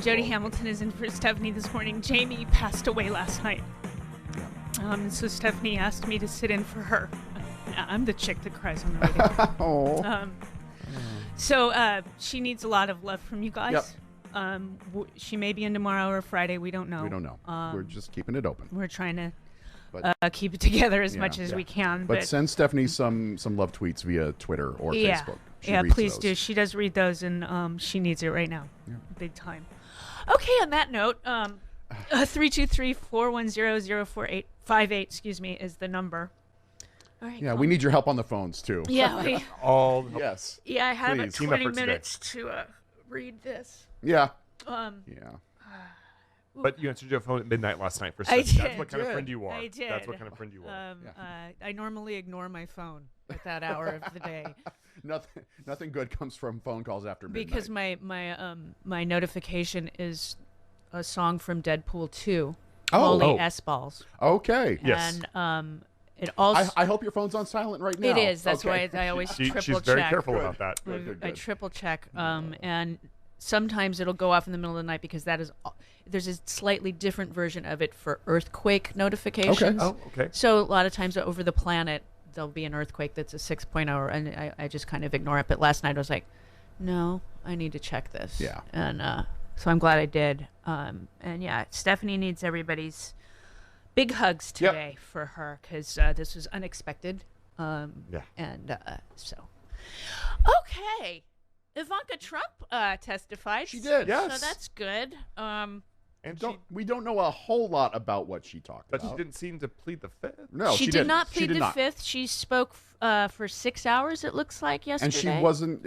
Jody Hamilton is in for Stephanie this morning. Jamie passed away last night. So Stephanie asked me to sit in for her. I'm the chick that cries on the radio. So she needs a lot of love from you guys. Yep. She may be in tomorrow or Friday. We don't know. We're just keeping it open. We're trying to keep it together as much as we can. But send Stephanie some love tweets via Twitter or Facebook. Please do. She does read those, and she needs it right now. Yeah. Big time. Okay, on that note, 323-410-0458 is the number. All right, we need your help on the phones, too. Yeah. Yes. Yeah, I have 20 minutes to read this. Yeah. But you answered your phone at midnight last night for I stuff. did. That's what kind of friend you are. I did. That's what kind of friend you are. I normally ignore my phone at that hour of the day. Nothing good comes from phone calls after midnight. Because my notification is a song from Deadpool 2. Holy S-balls. Okay. Yes. And it also. I hope your phone's on silent right now. It is. That's why I always triple check. She's very careful about that. Good. I triple check. And sometimes it'll go off in the middle of the night because there's a slightly different version of it for earthquake notifications. Okay. Oh, okay. So a lot of times over the planet, there'll be an earthquake that's a 6.0, and I just kind of ignore it. But last night I was like, no, I need to check this. Yeah. And so I'm glad I did. Stephanie needs everybody's big hugs today for her because this was unexpected. And so, okay. Ivanka Trump testified. She did. Yes. So that's good. And we don't know a whole lot about what she talked about. But she didn't seem to plead the fifth. No, she did did not plead the fifth. She spoke for 6 hours. It looks like yesterday. And she wasn't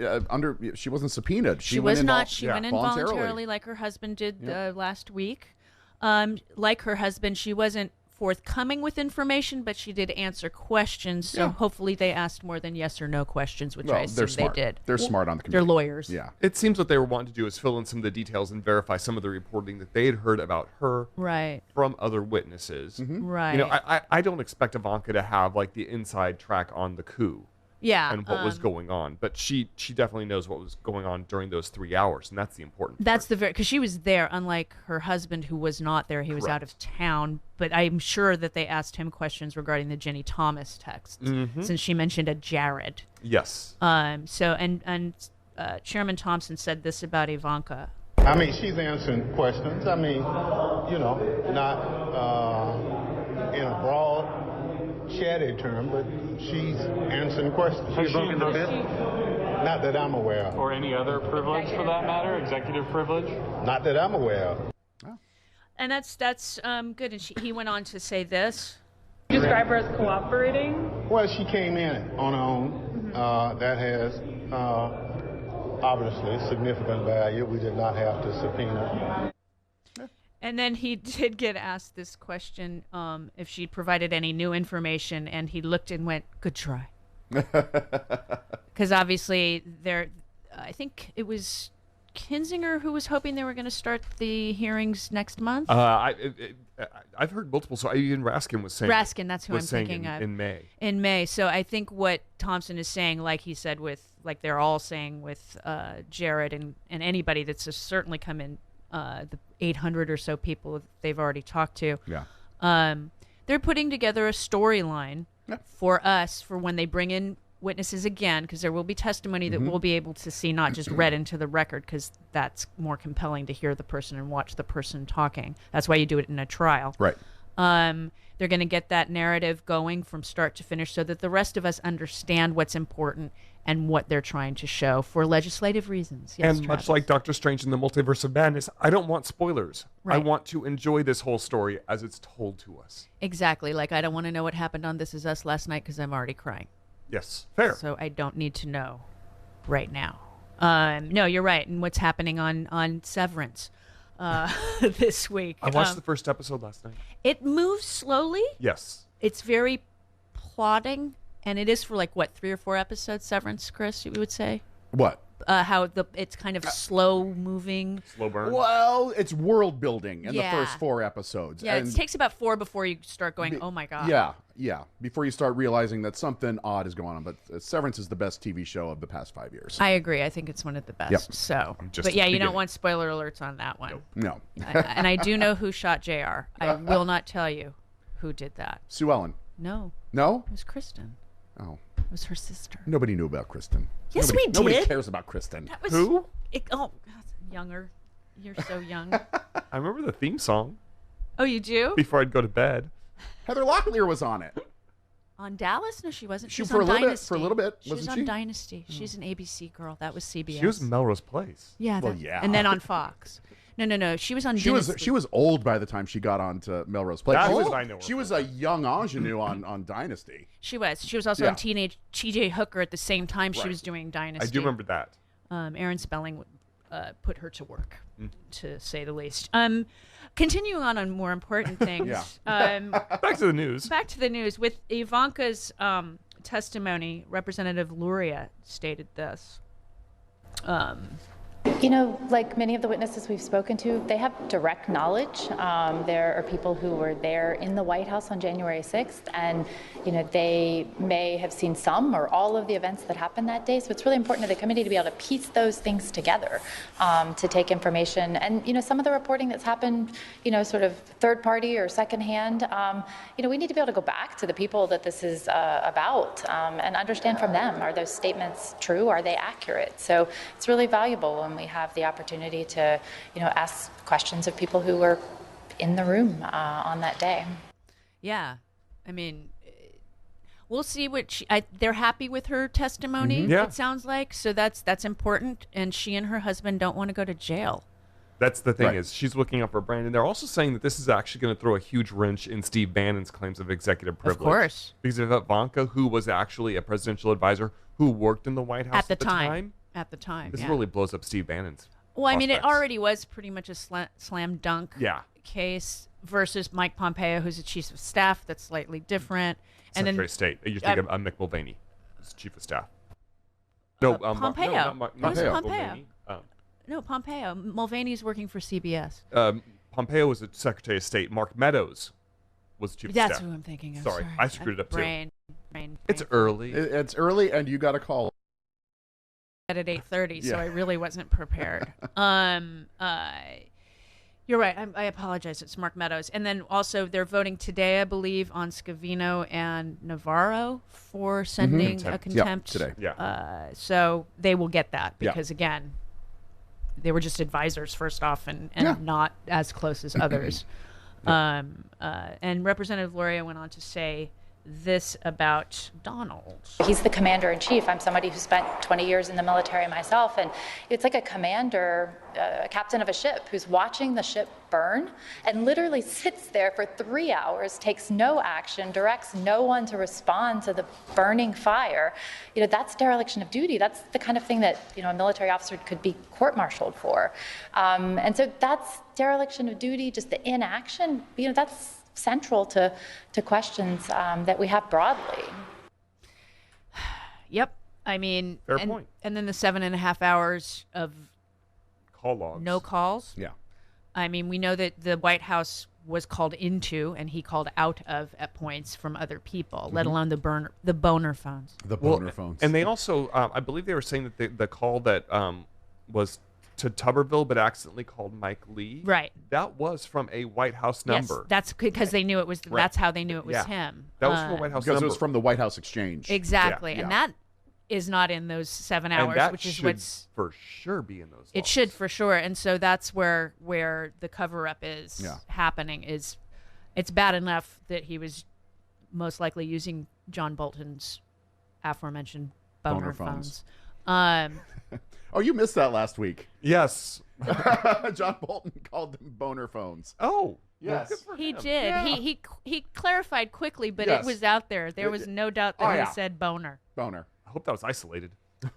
She wasn't subpoenaed. She was not. She went in voluntarily, like her husband did last week. Like her husband, she wasn't forthcoming with information, but she did answer questions. So hopefully they asked more than yes or no questions, which I assume they did. They're smart on the committee. They're lawyers. Yeah. It seems what they were wanting to do is fill in some of the details and verify some of the reporting that they had heard about her from other witnesses. Mm-hmm. Right. You know, I don't expect Ivanka to have like the inside track on the coup. Yeah. And what was going on. But she definitely knows what was going on during those 3 hours, and that's the important part. Because she was there, unlike her husband who was not there. He was out of town. But I'm sure that they asked him questions regarding the Jenny Thomas texts, since she mentioned a Jared. Yes. Chairman Thompson said this about Ivanka. I mean, she's answering questions. I mean, not in a broad, chatty term, but she's answering questions. Has she broken the fifth? Not that I'm aware of. Or any other privilege for that matter? Executive privilege? Not that I'm aware of. And that's good. And he went on to say this. Describe her as cooperating? Well, she came in on her own. That has obviously significant value. We did not have to subpoena. And then he did get asked this question, if she provided any new information, and he looked and went, "Good try." Because obviously I think it was Kinzinger who was hoping they were going to start the hearings next month. I've heard multiple. So even Raskin was saying. Raskin, that's who I'm thinking of. In May. In May. So I think what Thompson is saying, like he said like they're all saying with Jared and anybody that's certainly come in, the 800 or so people they've already talked to. Yeah. They're putting together a storyline for us for when they bring in witnesses again, because there will be testimony that we'll be able to see, not just read into the record, because that's more compelling to hear the person and watch the person talking. That's why you do it in a trial. Right. They're going to get that narrative going from start to finish so that the rest of us understand what's important and what they're trying to show for legislative reasons. Yes, And Travis. much like Doctor Strange in the Multiverse of Madness, I don't want spoilers. Right. I want to enjoy this whole story as it's told to us. Exactly. Like, I don't want to know what happened on This Is Us last night because I'm already crying. Yes, fair. So I don't need to know right now. No, you're right. And what's happening on Severance this week. I watched the first episode last night. It moves slowly. Yes. It's very plotting. And it is for 3 or 4 episodes, Severance, Chris, you would say? What? how it's kind of slow moving. Slow burn. Well, it's world building in the first 4 episodes. Yeah, it takes about 4 before you start going, oh my God. Yeah. Before you start realizing that something odd is going on. But Severance is the best TV show of the past 5 years. I agree. I think it's one of the best. Yep. So, but yeah, you don't want spoiler alerts on that one. No. And I do know who shot JR. I will not tell you who did that. Sue Ellen. No. No? It was Kristen. Oh. It was her sister. Nobody knew about Kristen. Yes, we did. Nobody cares about Kristen. That was, Who? Younger. You're so young. I remember the theme song. Oh, you do? Before I'd go to bed. Heather Locklear was on it. On Dallas? No, she wasn't. She was for on Dynasty. For a little bit, she wasn't was she? on Dynasty. She's an ABC girl. That was CBS. She was in Melrose Place. Yeah. Well, yeah. And then on Fox. No. She was on Dynasty. She was old by the time she got onto Melrose Place. She was a young ingenue on Dynasty. She was. She was also on Teenage TJ Hooker at the same time she was doing Dynasty. I do remember that. Aaron Spelling put her to work, to say the least. Continuing on more important things. Back to the news. Back to the news. With Ivanka's testimony, Representative Luria stated this. You know, like many of the witnesses we've spoken to, they have direct knowledge. There are people who were there in the White House on January 6th, and, you know, they may have seen some or all of the events that happened that day. So it's really important to the committee to be able to piece those things together, to take information. And, you know, some of the reporting that's happened, you know, sort of third party or secondhand, you know, we need to be able to go back to the people that this is about and understand from them, are those statements true? Are they accurate? So it's really valuable when we have the opportunity to, you know, ask questions of people who were in the room on that day. Yeah, I mean, we'll see what they're happy with her testimony. It sounds like, so that's important. And she and her husband don't want to go to jail. That's the thing is she's looking up for Brandon. They're also saying that this is actually going to throw a huge wrench in Steve Bannon's claims of executive privilege. Of course, because of Ivanka, who was actually a presidential advisor who worked in the White House at the time. At the time, this really blows up Steve Bannon's. Well, I mean, it already was pretty much a slam dunk case versus Mike Pompeo, who's the chief of staff. That's slightly different. Secretary of State. You think of Mick Mulvaney as chief of staff. No, Pompeo. Not Pompeo. Mulvaney. No, Pompeo. Mulvaney's working for CBS. Pompeo was the Secretary of State. Mark Meadows was the chief of staff. That's who I'm thinking of. Sorry, I screwed it up too. It's early. It's early, and you got a call at 8:30, so I really wasn't prepared. You're right. I apologize. It's Mark Meadows. And then also they're voting today, I believe, on Scavino and Navarro for sending a contempt. Today. So they will get that because, again, they were just advisors first off and not as close as others. And Representative Luria went on to say this about Donald. He's the commander-in-chief. I'm somebody who spent 20 years in the military myself, and it's like a commander, a captain of a ship who's watching the ship burn and literally sits there for 3 hours, takes no action, directs no one to respond to the burning fire. You know, that's dereliction of duty. That's the kind of thing that, you know, a military officer could be court-martialed for. And so that's dereliction of duty, just the inaction, you know, that's central to questions that we have broadly. Yep. I mean, fair point. And then the 7.5 hours of call logs. No calls. Yeah. I mean, we know that the White House was called into and he called out of at points from other people, let alone the boner phones. The boner phones. And they also, I believe they were saying that the call that was to Tuberville but accidentally called Mike Lee. Right. That was from a White House number. Yes, that's because they knew it was, that's how they knew it was him. That was from a White House number. Because it was from the White House Exchange. Exactly. And that is not in those 7 hours, and that which is should what's for sure be in those. It logs. should for sure. And so that's where the cover up is happening. Is it's bad enough that he was most likely using John Bolton's aforementioned boner phones. Oh, you missed that last week. Yes. John Bolton called them boner phones. Oh, yes. Well, he did. Yeah. He clarified quickly, but it was out there. There was no doubt that he said boner. Boner. I hope that was isolated.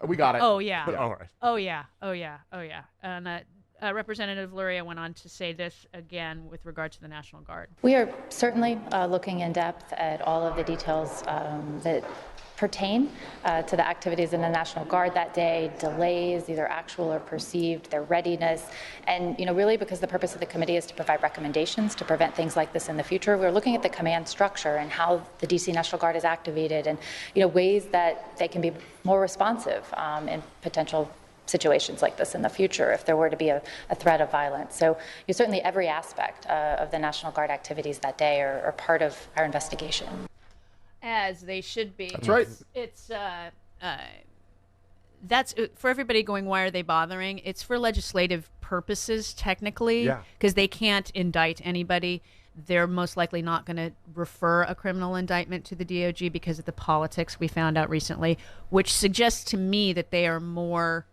We got it. Oh, yeah. All right. Oh, yeah. And Representative Luria went on to say this again with regard to the National Guard. We are certainly looking in depth at all of the details that pertain to the activities in the National Guard that day, delays, either actual or perceived, their readiness, and really because the purpose of the committee is to provide recommendations to prevent things like this in the future. We're looking at the command structure and how the DC National Guard is activated, and ways that they can be more responsive in potential situations like this in the future if there were to be a threat of violence. So certainly every aspect of the National Guard activities that day are part of our investigation. As they should be. That's right. It's that's for everybody going, why are they bothering? It's for legislative purposes, technically, because they can't indict anybody. They're most likely not going to refer a criminal indictment to the DOJ because of the politics we found out recently, which suggests to me that they are more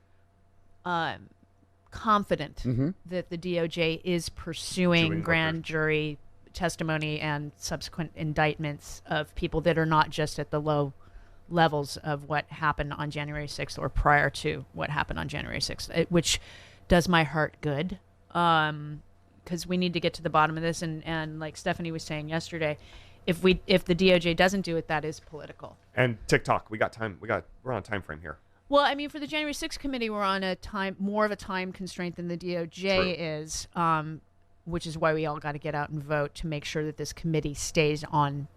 confident that the DOJ is pursuing grand jury testimony and subsequent indictments of people that are not just at the low levels of what happened on January 6th or prior to what happened on January 6th, which does my heart good, because we need to get to the bottom of this. And like Stephanie was saying yesterday, if the DOJ doesn't do it, that is political. And TikTok, we're on a time frame here. Well, I mean, for the January 6th committee, we're on more of a time constraint than the DOJ is, which is why we all got to get out and vote to make sure that this committee stays on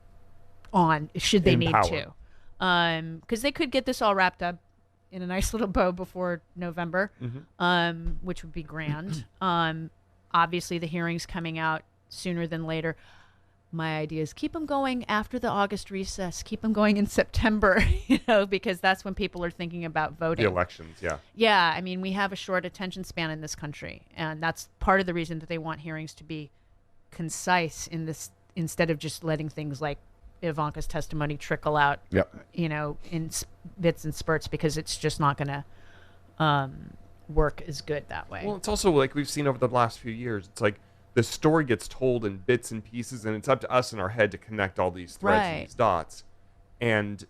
should they need to. Because they could get this all wrapped up in a nice little bow before November, which would be grand. Obviously, the hearing's coming out sooner than later. My idea is keep them going after the August recess. Keep them going in September, because that's when people are thinking about voting. The elections, yeah. Yeah, I mean, we have a short attention span in this country, and that's part of the reason that they want hearings to be concise in this, instead of just letting things like Ivanka's testimony trickle out, in bits and spurts, because it's just not going to work as good that way. Well, it's also like we've seen over the last few years. It's like the story gets told in bits and pieces, and it's up to us in our head to connect all these threads and these dots. And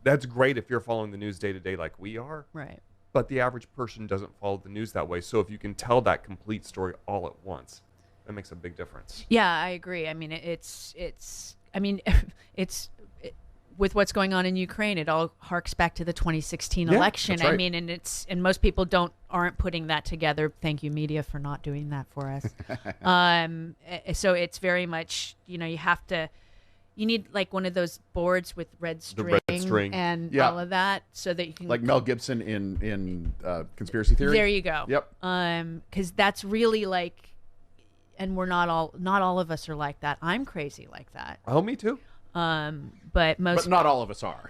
that's great if you're following the news day to day like we are. Right. But the average person doesn't follow the news that way. So if you can tell that complete story all at once, that makes a big difference. Yeah, I agree. I mean, it's with what's going on in Ukraine, it all harks back to the 2016 election. That's right. I mean, and most people aren't putting that together. Thank you, media, for not doing that for us. So it's very much, you need like one of those boards with red string, and all of that, so that you can, like Mel Gibson in Conspiracy Theory. There you go. Yep. Because that's really like, and not all of us are like that. I'm crazy like that. Oh, me too. But not all of us are.